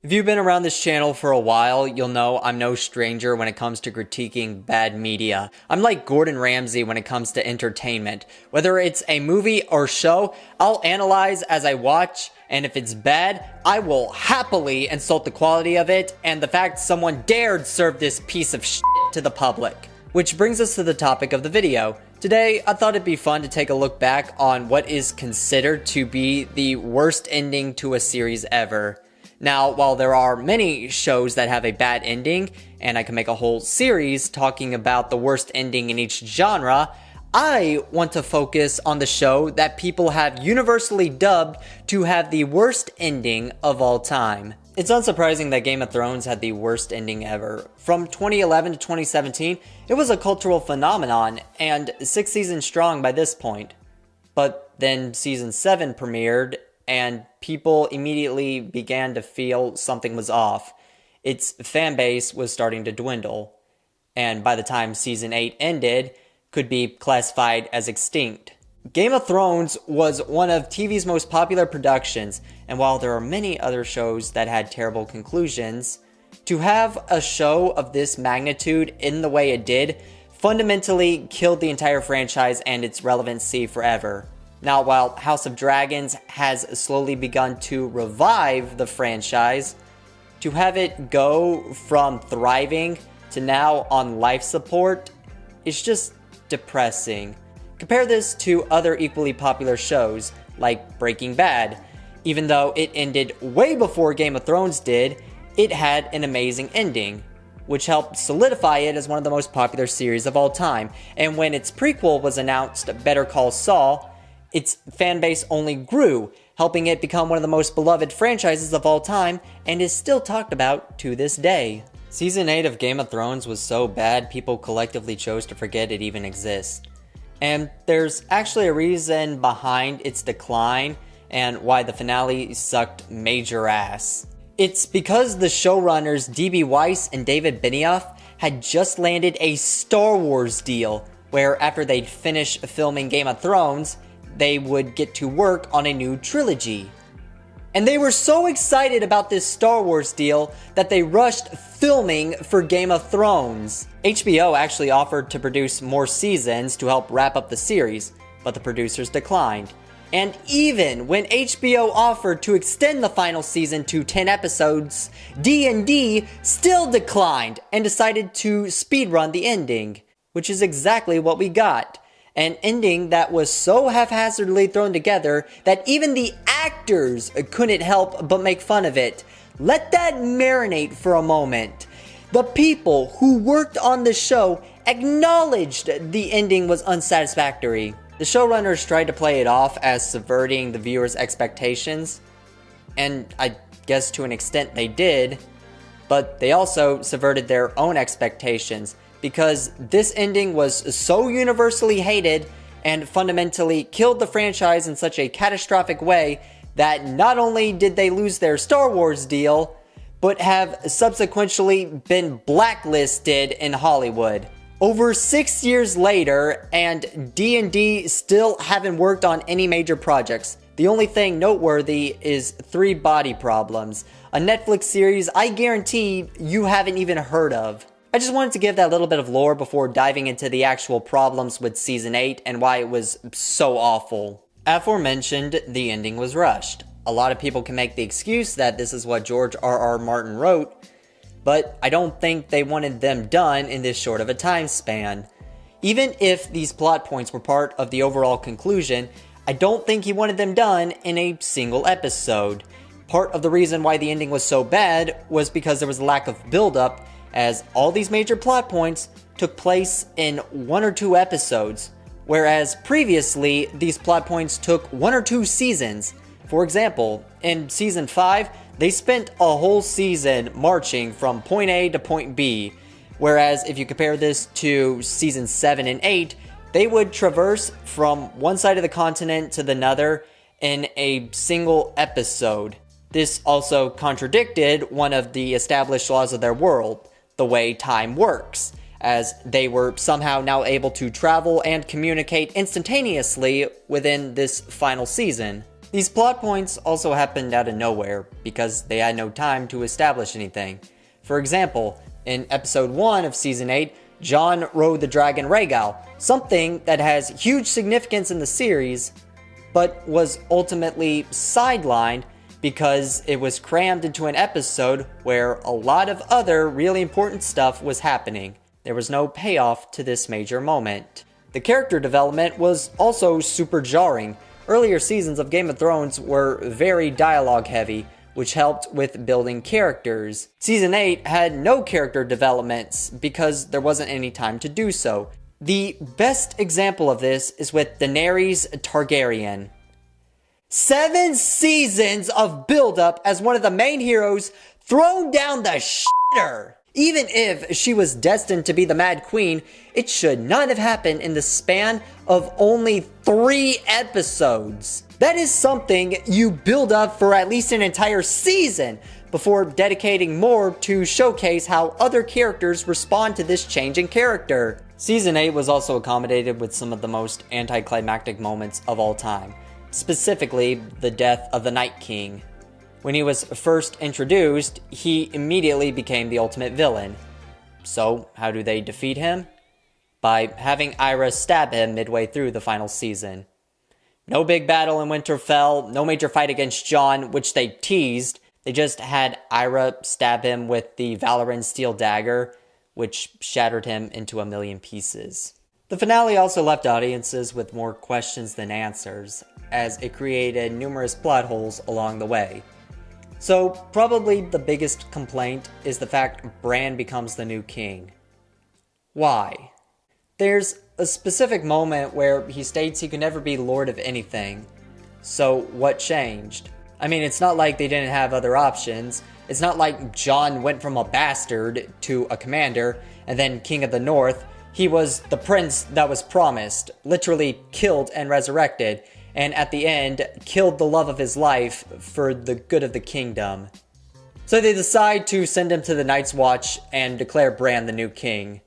If you've been around this channel for a while, you'll know I'm no stranger when it comes to critiquing bad media. I'm like Gordon Ramsay when it comes to entertainment. Whether it's a movie or show, I'll analyze as I watch, and if it's bad, I will happily insult the quality of it and the fact someone dared serve this piece of shit to the public. Which brings us to the topic of the video. Today, I thought it'd be fun to take a look back on what is considered to be the worst ending to a series ever. Now, while there are many shows that have a bad ending, and I can make a whole series talking about the worst ending in each genre, I want to focus on the show that people have universally dubbed to have the worst ending of all time. It's unsurprising that Game of Thrones had the worst ending ever. From 2011 to 2017, it was a cultural phenomenon, and 6 seasons strong by this point. But then Season 7 premiered, and people immediately began to feel something was off. Its fan base was starting to dwindle, and by the time Season 8 ended, could be classified as extinct. Game of Thrones was one of TV's most popular productions, and while there are many other shows that had terrible conclusions, to have a show of this magnitude in the way it did fundamentally killed the entire franchise and its relevancy forever. Now, while House of Dragons has slowly begun to revive the franchise, to have it go from thriving to now on life support is just depressing. Compare this to other equally popular shows like Breaking Bad. Even though it ended way before Game of Thrones did, it had an amazing ending, which helped solidify it as one of the most popular series of all time. And when its prequel was announced, Better Call Saul, its fanbase only grew, helping it become one of the most beloved franchises of all time, and is still talked about to this day. Season 8 of Game of Thrones was so bad, people collectively chose to forget it even exists. And there's actually a reason behind its decline and why the finale sucked major ass. It's because the showrunners D.B. Weiss and David Benioff had just landed a Star Wars deal, where after they'd finish filming Game of Thrones, they would get to work on a new trilogy. And they were so excited about this Star Wars deal that they rushed filming for Game of Thrones. HBO actually offered to produce more seasons to help wrap up the series, but the producers declined. And even when HBO offered to extend the final season to 10 episodes, D&D still declined and decided to speedrun the ending, which is exactly what we got. An ending that was so haphazardly thrown together that even the actors couldn't help but make fun of it. Let that marinate for a moment. The people who worked on the show acknowledged the ending was unsatisfactory. The showrunners tried to play it off as subverting the viewers' expectations, and I guess to an extent they did, but they also subverted their own expectations, because this ending was so universally hated and fundamentally killed the franchise in such a catastrophic way that not only did they lose their Star Wars deal, but have subsequently been blacklisted in Hollywood. Over 6 years later, and D&D still haven't worked on any major projects. The only thing noteworthy is 3 Body Problems, a Netflix series I guarantee you haven't even heard of. I just wanted to give that little bit of lore before diving into the actual problems with Season 8 and why it was so awful. Aforementioned, the ending was rushed. A lot of people can make the excuse that this is what George R.R. Martin wrote, but I don't think they wanted them done in this short of a time span. Even if these plot points were part of the overall conclusion, I don't think he wanted them done in a single episode. Part of the reason why the ending was so bad was because there was a lack of build-up, as all these major plot points took place in 1 or 2 episodes, whereas previously these plot points took 1 or 2 seasons. For example, in Season 5, they spent a whole season marching from point A to point B, whereas if you compare this to Season 7 and 8, they would traverse from one side of the continent to the other in a single episode. This also contradicted one of the established laws of their world, the way time works, as they were somehow now able to travel and communicate instantaneously within this final season. These plot points also happened out of nowhere because they had no time to establish anything. For example, in episode 1 of season 8, Jon rode the dragon Rhaegal, something that has huge significance in the series, but was ultimately sidelined because it was crammed into an episode where a lot of other really important stuff was happening. There was no payoff to this major moment. The character development was also super jarring. Earlier seasons of Game of Thrones were very dialogue heavy, which helped with building characters. Season 8 had no character developments because there wasn't any time to do so. The best example of this is with Daenerys Targaryen. 7 seasons of buildup as one of the main heroes thrown down the shitter. Even if she was destined to be the Mad Queen, it should not have happened in the span of only 3 episodes. That is something you build up for at least an entire season before dedicating more to showcase how other characters respond to this change in character. Season 8 was also accommodated with some of the most anticlimactic moments of all time, specifically the death of the Night King. When he was first introduced, he immediately became the ultimate villain. So, how do they defeat him? By having Ira stab him midway through the final season. No big battle in Winterfell, no major fight against Jon, which they teased. They just had Ira stab him with the Valoran steel dagger, which shattered him into a million pieces. The finale also left audiences with more questions than answers, as it created numerous plot holes along the way. So, probably the biggest complaint is the fact Bran becomes the new king. Why? There's a specific moment where he states he could never be lord of anything. So, what changed? I mean, it's not like they didn't have other options. It's not like Jon went from a bastard to a commander and then king of the north. He was the prince that was promised, literally killed and resurrected, and at the end, killed the love of his life for the good of the kingdom. So they decide to send him to the Night's Watch and declare Bran the new king.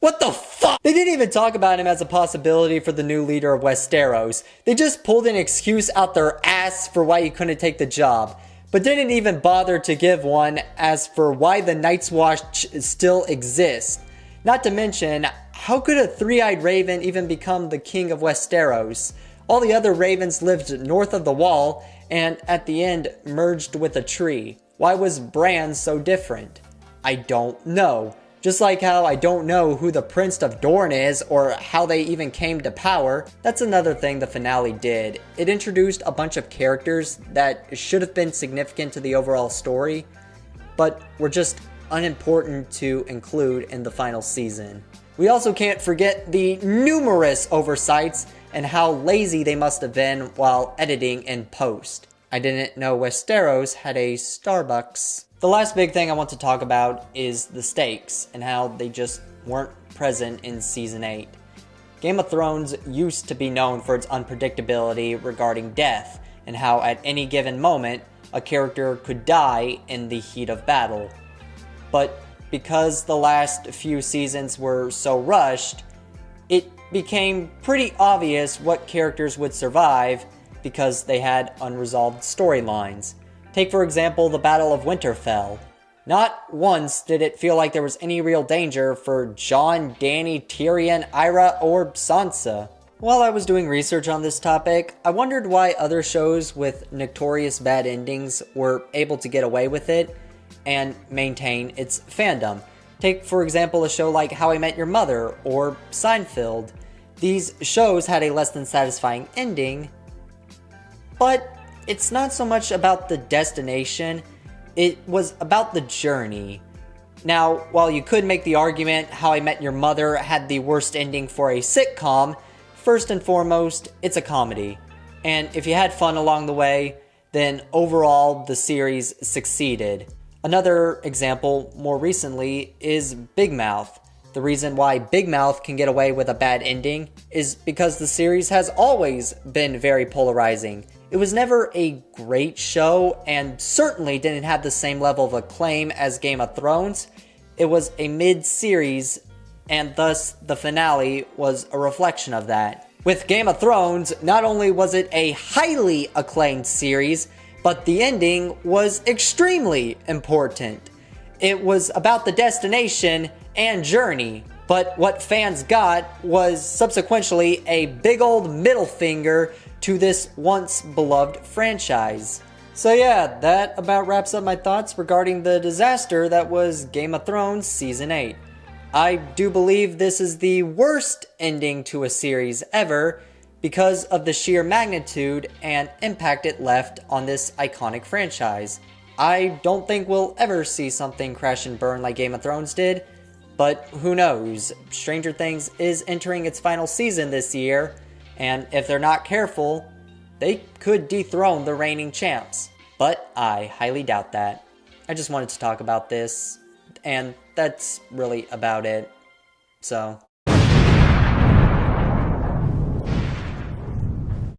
What the fuck? They didn't even talk about him as a possibility for the new leader of Westeros. They just pulled an excuse out their ass for why he couldn't take the job, but didn't even bother to give one as for why the Night's Watch still exists. Not to mention, how could a three-eyed raven even become the king of Westeros? All the other ravens lived north of the wall, and at the end merged with a tree. Why was Bran so different? I don't know. Just like how I don't know who the Prince of Dorne is, or how they even came to power. That's another thing the finale did. It introduced a bunch of characters that should have been significant to the overall story, but were just unimportant to include in the final season. We also can't forget the numerous oversights and how lazy they must have been while editing in post. I didn't know Westeros had a Starbucks. The last big thing I want to talk about is the stakes and how they just weren't present in Season 8. Game of Thrones used to be known for its unpredictability regarding death and how at any given moment a character could die in the heat of battle. But because the last few seasons were so rushed, it became pretty obvious what characters would survive because they had unresolved storylines. Take for example the Battle of Winterfell. Not once did it feel like there was any real danger for Jon, Dany, Tyrion, Ira, or Sansa. While I was doing research on this topic, I wondered why other shows with notorious bad endings were able to get away with it and maintain its fandom. Take for example a show like How I Met Your Mother or Seinfeld. These shows had a less than satisfying ending, but it's not so much about the destination, it was about the journey. Now, while you could make the argument How I Met Your Mother had the worst ending for a sitcom, first and foremost, it's a comedy. And if you had fun along the way, then overall the series succeeded. Another example, more recently, is Big Mouth. The reason why Big Mouth can get away with a bad ending is because the series has always been very polarizing. It was never a great show and certainly didn't have the same level of acclaim as Game of Thrones. It was a mid-series and thus the finale was a reflection of that. With Game of Thrones, not only was it a highly acclaimed series, but the ending was extremely important. It was about the destination and journey, but what fans got was subsequently a big old middle finger to this once beloved franchise. So yeah, that about wraps up my thoughts regarding the disaster that was Game of Thrones Season 8. I do believe this is the worst ending to a series ever because of the sheer magnitude and impact it left on this iconic franchise. I don't think we'll ever see something crash and burn like Game of Thrones did, but who knows? Stranger Things is entering its final season this year, and if they're not careful, they could dethrone the reigning champs. But I highly doubt that. I just wanted to talk about this, and that's really about it. So